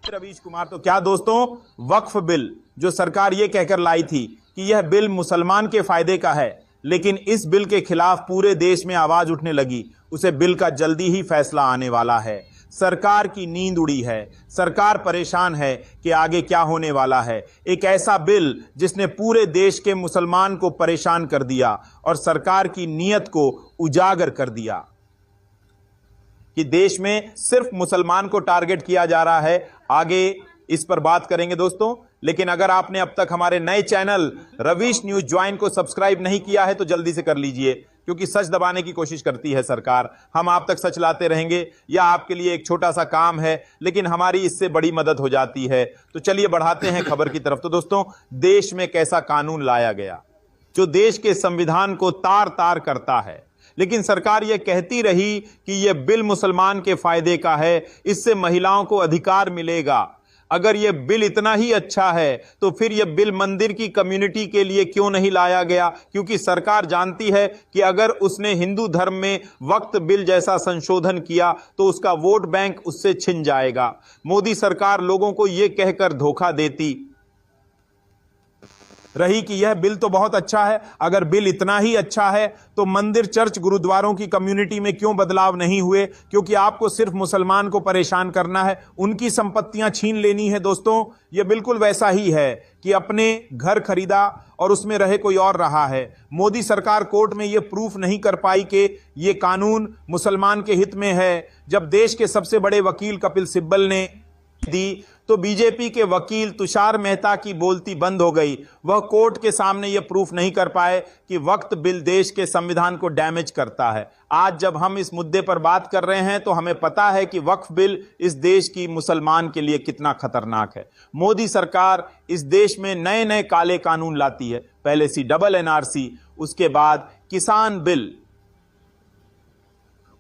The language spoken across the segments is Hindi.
रवीश कुमार। तो क्या दोस्तों, वक्फ बिल जो सरकार ये कहकर लाई थी कि यह बिल मुसलमान के फायदे का है, लेकिन इस बिल के खिलाफ पूरे देश में आवाज उठने लगी। उसे बिल का जल्दी ही फैसला आने वाला है। सरकार की नींद उड़ी है, सरकार परेशान है कि आगे क्या होने वाला है। एक ऐसा बिल जिसने पूरे देश के मुसलमान को परेशान कर दिया और सरकार की नीयत को उजागर कर दिया कि देश में सिर्फ मुसलमान को टारगेट किया जा रहा है। आगे इस पर बात करेंगे दोस्तों, लेकिन अगर आपने अब तक हमारे नए चैनल रवीश न्यूज ज्वाइन को सब्सक्राइब नहीं किया है तो जल्दी से कर लीजिए, क्योंकि सच दबाने की कोशिश करती है सरकार। हम आप तक सच लाते रहेंगे। यह आपके लिए एक छोटा सा काम है, लेकिन हमारी इससे बड़ी मदद हो जाती है। तो चलिए बढ़ाते हैं खबर की तरफ। तो दोस्तों, देश में कैसा कानून लाया गया जो देश के संविधान को तार तार करता है, लेकिन सरकार यह कहती रही कि यह बिल मुसलमान के फायदे का है, इससे महिलाओं को अधिकार मिलेगा। अगर यह बिल इतना ही अच्छा है तो फिर यह बिल मंदिर की कम्युनिटी के लिए क्यों नहीं लाया गया? क्योंकि सरकार जानती है कि अगर उसने हिंदू धर्म में वक्फ बिल जैसा संशोधन किया तो उसका वोट बैंक उससे छिन जाएगा। मोदी सरकार लोगों को यह कहकर धोखा देती रही कि यह बिल तो बहुत अच्छा है। अगर बिल इतना ही अच्छा है तो मंदिर, चर्च, गुरुद्वारों की कम्युनिटी में क्यों बदलाव नहीं हुए? क्योंकि आपको सिर्फ मुसलमान को परेशान करना है, उनकी संपत्तियां छीन लेनी है। दोस्तों, यह बिल्कुल वैसा ही है कि अपने घर खरीदा और उसमें रहे कोई और रहा है। मोदी सरकार कोर्ट में यह प्रूफ नहीं कर पाई कि यह कानून मुसलमान के हित में है। जब देश के सबसे बड़े वकील कपिल सिब्बल ने दी तो बीजेपी के वकील तुषार मेहता की बोलती बंद हो गई। वह कोर्ट के सामने यह प्रूफ नहीं कर पाए कि वक्फ बिल देश के संविधान को डैमेज करता है। आज जब हम इस मुद्दे पर बात कर रहे हैं तो हमें पता है कि वक्फ बिल इस देश की मुसलमान के लिए कितना खतरनाक है। मोदी सरकार इस देश में नए नए काले कानून लाती है। पहले CNRC, उसके बाद किसान बिल,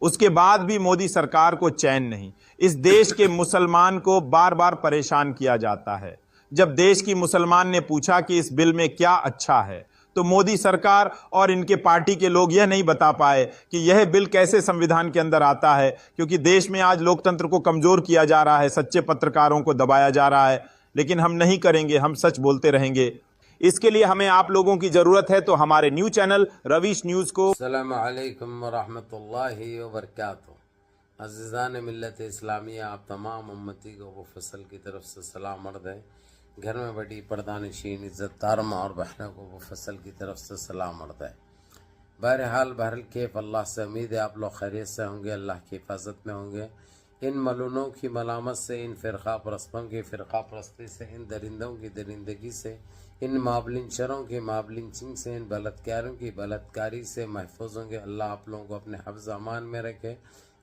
उसके बाद भी मोदी सरकार को चैन नहीं। इस देश के मुसलमान को बार बार परेशान किया जाता है। जब देश की मुसलमान ने पूछा कि इस बिल में क्या अच्छा है तो मोदी सरकार और इनके पार्टी के लोग यह नहीं बता पाए कि यह बिल कैसे संविधान के अंदर आता है, क्योंकि देश में आज लोकतंत्र को कमजोर किया जा रहा है, सच्चे पत्रकारों को दबाया जा रहा है। लेकिन हम नहीं करेंगे, हम सच बोलते रहेंगे। इसके लिए हमें आप लोगों की जरूरत है। तो हमारे न्यू चैनल रवीश न्यूज को अस्सलामु अलैकुम वरहमतुल्लाहि वबरकातुहू। अज़ीज़ान मिल्लत इस्लामिया, आप तमाम उम्मती को वो फसल की तरफ से सलाम अर्ज़ है। घर में बड़ी पर्दानशीन इज़्ज़तदार माँ और बहनों को वो फसल की तरफ से सलाम अर्ज़ है। बहरहाल कैफ अल्लाह से उम्मीद है आप लोग खैरियत से होंगे, अल्लाह की हिफाजत में होंगे। इन मलूनों की मलामत से, इन फ़िरक़ा परस्तों की फ़िरक़ा परस्ती से, इन दरिंदों की दरिंदगी से, इन माबलिंचरों की माबलिंचिंग से, इन बलात्कारियों की बलात्कारी से महफूज होंगे। अल्लाह आप लोगों को अपने हफ्ज़ अमान में रखे,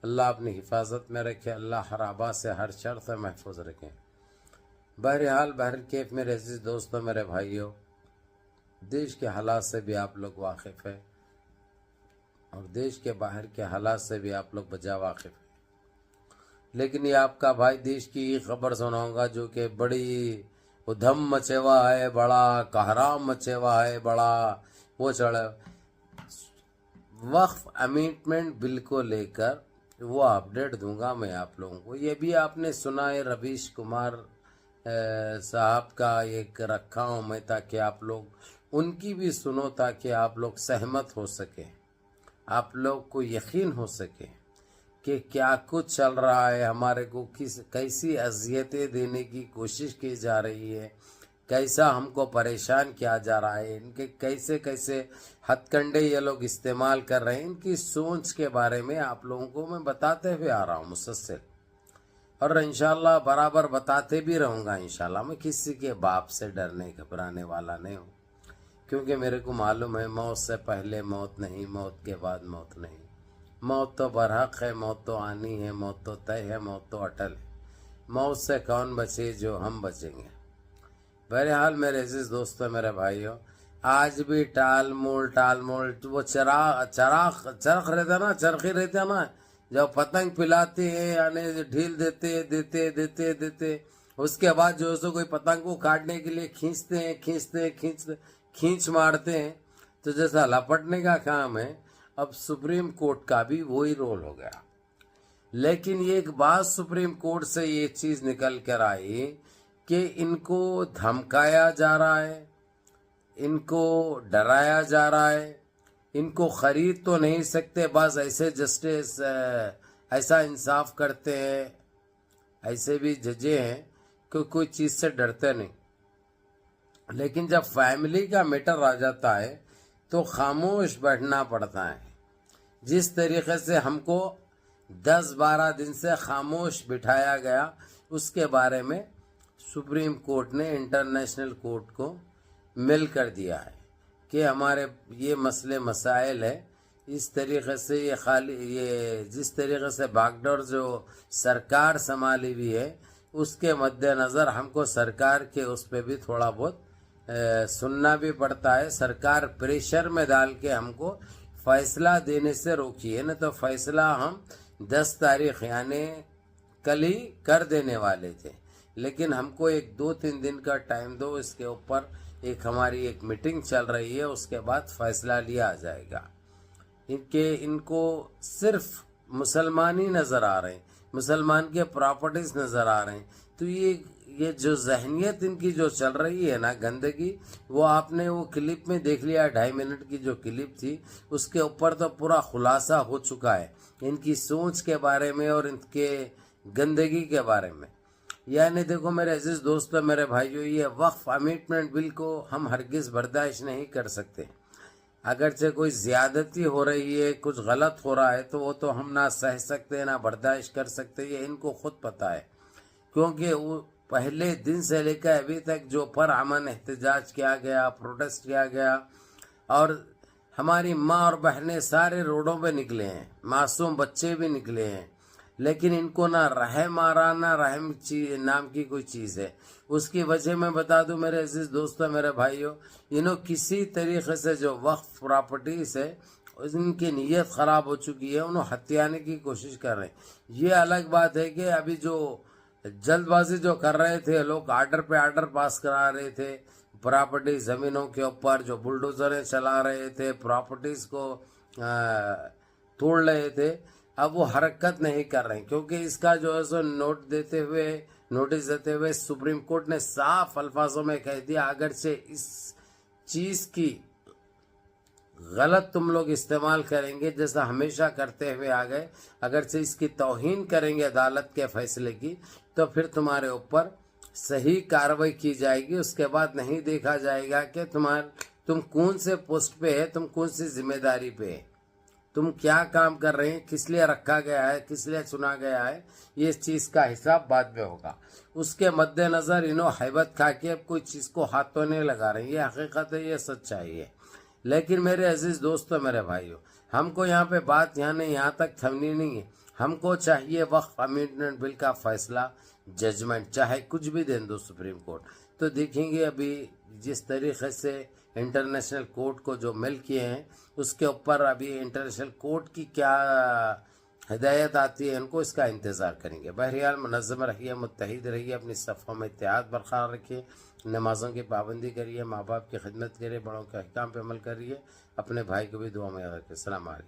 अल्लाह अपनी हिफाजत में रखे, अल्लाह हर आबा से, हर शर से महफूज रखें। बहरहाल कैफ मेरे अजीज़ दोस्तों, मेरे भाइयों, देश के हालात से भी आप लोग वाकिफ़ है और देश के बाहर के हालात से भी आप लोग बजा वाकिफ़ है। लेकिन ये आपका भाई देश की खबर सुनाऊंगा जो कि बड़ी उधम मचे हुआ है, बड़ा कहराम मचे हुआ है, बड़ा वो चढ़े। वक्फ अमेंडमेंट बिल को लेकर वो अपडेट दूंगा मैं आप लोगों को। ये भी आपने सुना है, रवीश कुमार साहब का एक रखा हूँ मैं, ताकि आप लोग उनकी भी सुनो, ताकि आप लोग सहमत हो सके, आप लोग को यकीन हो सके कि क्या कुछ चल रहा है, हमारे को कैसी अजियतें देने की कोशिश की जा रही है, कैसा हमको परेशान किया जा रहा है, इनके कैसे कैसे हथकंडे ये लोग इस्तेमाल कर रहे हैं। इनकी सोच के बारे में आप लोगों को मैं बताते हुए आ रहा हूँ मुसलसल, और इंशाल्लाह बराबर बताते भी रहूँगा। इंशाल्लाह मैं किसी के बाप से डरने घबराने वाला नहीं हूँ, क्योंकि मेरे को मालूम है मौत से पहले मौत नहीं, मौत के बाद मौत नहीं। मौत तो बरहक है, मौत तो आनी है, मौत तो तय है, मौत तो अटल है। मौत से कौन बचे? जो हम बचेंगे। बहरहाल मेरे अजीज दोस्तों, मेरे भाइयों, आज भी टाल मोल वो चरख रहता ना, चरखी रहता ना, जब पतंग पिलाते हैं यानी ढील देते, उसके बाद जो है कोई पतंग को काटने के लिए खींच मारते हैं, तो जैसा लपटने का काम है। अब सुप्रीम कोर्ट का भी वही रोल हो गया। लेकिन ये एक बात सुप्रीम कोर्ट से ये चीज निकल कर आई कि इनको धमकाया जा रहा है, इनको डराया जा रहा है, इनको खरीद तो नहीं सकते, बस ऐसे जस्टिस ऐसा इंसाफ करते हैं। ऐसे भी जजे हैं कि कोई चीज से डरते नहीं, लेकिन जब फैमिली का मैटर आ जाता है तो खामोश बैठना पड़ता है। जिस तरीके से हमको 10-12 दिन से खामोश बिठाया गया, उसके बारे में सुप्रीम कोर्ट ने इंटरनेशनल कोर्ट को मेल कर दिया है कि हमारे ये मसले मसाइल है। इस तरीके से ये जिस तरीके से बागडोर जो सरकार संभाली हुई है, उसके मद्देनज़र हमको सरकार के उस पर भी थोड़ा बहुत सुनना भी पड़ता है। सरकार प्रेशर में डाल के हमको फैसला देने से रोकी है, न तो फैसला हम 10 तारीख यानी कल ही कर देने वाले थे, लेकिन हमको 1-2-3 दिन का टाइम दो। इसके ऊपर हमारी एक मीटिंग चल रही है, उसके बाद फैसला लिया जाएगा। इनको सिर्फ मुसलमान ही नज़र आ रहे हैं, मुसलमान के प्रॉपर्टीज नज़र आ रहे हैं। तो ये जो जहनियत इनकी जो चल रही है ना, गंदगी, वो आपने वो क्लिप में देख लिया। 2.5 मिनट की जो क्लिप थी, उसके ऊपर तो पूरा खुलासा हो चुका है इनकी सोच के बारे में और इनके गंदगी के बारे में। यानी देखो मेरे अजीज दोस्तों, मेरे भाइयों, ये वक्फ अमेंडमेंट बिल को हम हरगिज़ बर्दाश्त नहीं कर सकते। अगरचे कोई ज्यादती हो रही है, कुछ गलत हो रहा है, तो वो तो हम ना सह सकते ना बर्दाश्त कर सकते, ये इनको खुद पता है। क्योंकि वो पहले दिन से लेकर अभी तक जो पुरअमन एहतजाज किया गया, प्रोटेस्ट किया गया, और हमारी माँ और बहनें सारे रोडों पे निकले हैं, मासूम बच्चे भी निकले हैं, लेकिन इनको ना रहम आ रहा, ना रहम नाम की कोई चीज़ है। उसकी वजह मैं बता दूं मेरे अजीज दोस्तों, मेरे भाइयों, इन्हों किसी तरीके से जो वक्फ प्रॉपर्टीज है, इनकी नीयत ख़राब हो चुकी है, उन्हें हत्याने की कोशिश कर रहे हैं। ये अलग बात है कि अभी जो जल्दबाजी जो कर रहे थे लोग, आर्डर पे आर्डर पास करा रहे थे प्रॉपर्टी ज़मीनों के ऊपर, जो बुलडोजरें चला रहे थे, प्रॉपर्टीज़ को तोड़ रहे थे, अब वो हरकत नहीं कर रहे हैं। क्योंकि इसका जो है सो नोटिस देते हुए सुप्रीम कोर्ट ने साफ अल्फाजों में कह दिया, अगर से इस चीज़ की गलत तुम लोग इस्तेमाल करेंगे, जैसा हमेशा करते हुए आ गए, अगर से इसकी तौहीन करेंगे अदालत के फैसले की, तो फिर तुम्हारे ऊपर सही कार्रवाई की जाएगी। उसके बाद नहीं देखा जाएगा कि तुम कौन से पोस्ट पे है, तुम कौन सी जिम्मेदारी पे है, तुम क्या काम कर रहे हैं, किस लिए रखा गया है, किस लिए चुना गया है, ये चीज़ का हिसाब बाद में होगा। उसके मद्देनज़र इन्हों हैबत खा के अब कोई चीज़ को हाथ तो नहीं लगा रहे हैं। ये हकीकत है, ये सच्चाई है। लेकिन मेरे अजीज दोस्तों, मेरे भाइयों, हमको यहाँ पे बात यहाँ तक थमनी नहीं है। हमको चाहिए वक्फ अमेंडमेंट बिल का फैसला, जजमेंट, चाहे कुछ भी दे दो सुप्रीम कोर्ट। तो देखेंगे अभी जिस तरीके से इंटरनेशनल कोर्ट को जो मेल किए हैं, उसके ऊपर अभी इंटरनेशनल कोर्ट की क्या हिदायत आती है, इनको इसका इंतज़ार करेंगे। बहरहाल मुनज़्ज़म रहिए, मुत्तहिद रहिए, अपनी सफ़ों में इत्तेहाद बरकरार रखिए, नमाज़ों की पाबंदी करिए, माँ बाप की खिदमत करिए, बड़ों के अहकाम पे अमल करिए, अपने भाई को भी दुआ में याद रखिए। अस्सलाम वालेकुम।